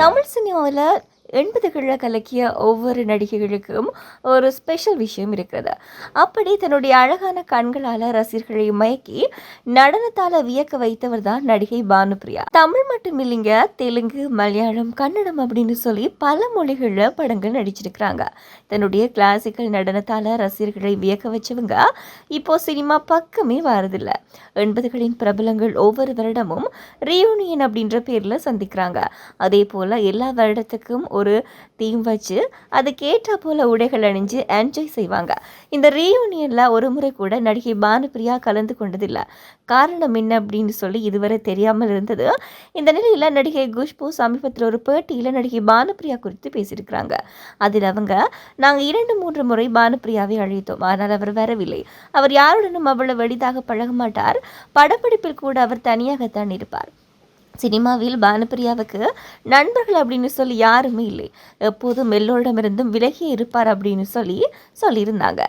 தமிழ் சினிமாவில் 80களில் கலக்கிய ஒவ்வொரு நடிகைகளுக்கும் ஒரு ஸ்பெஷல் விஷயம் இருக்கிறது. அப்படி தன்னுடைய அழகான கண்களால் ரசிகர்களை மயக்கி நடனத்தால் வியக்க வைத்தவர் தான் நடிகை பானுப்பிரியா. தமிழ் மட்டும் இல்லைங்க, தெலுங்கு, மலையாளம், கன்னடம் அப்படின்னு சொல்லி பல மொழிகளில் படங்கள் நடிச்சிருக்கிறாங்க. தன்னுடைய கிளாசிக்கல் நடனத்தால் ரசிகர்களை வியக்க வச்சவங்க இப்போ சினிமா பக்கமே வரதில்லை. 80களின் பிரபலங்கள் ஒவ்வொரு வருடமும் ரீயூனியன் அப்படின்ற பேரில் சந்திக்கிறாங்க. அதே போல் எல்லா வருடத்துக்கும் ஒரு தீம் வச்சு அதுக்கேற்ற போல் உடைகள் அணிஞ்சு என்ஜாய் செய்வாங்க. இந்த ரீயூனியனில் ஒரு முறை கூட நடிகை பானுப்பிரியா கலந்து கொண்டதில்லை. காரணம் என்ன அப்படின்னு சொல்லி இதுவரை தெரியாமல் இருந்தது. இந்த நிலையில் நடிகை குஷ்பு சமீபத்தில் ஒரு பேட்டியில் நடிகை பானுப்பிரியா குறித்து பேசியிருக்கிறாங்க. அதில் அவங்க, நாங்கள் 2-3 முறை பானுப்பிரியாவை அழைத்தோம், ஆனால் அவர் வரவில்லை. அவர் யாருடனும் அவ்வளவு எளிதாக பழக மாட்டார். படப்பிடிப்பில் கூட அவர் தனியாகத்தான் இருப்பார். சினிமாவில் பானுப்பிரியாவுக்கு நண்பர்கள் அப்படின்னு சொல்லி யாருமே இல்லை. எப்போதும் எல்லோரிடமிருந்தும் விலகியே இருப்பார் அப்படின்னு சொல்லியிருந்தாங்க.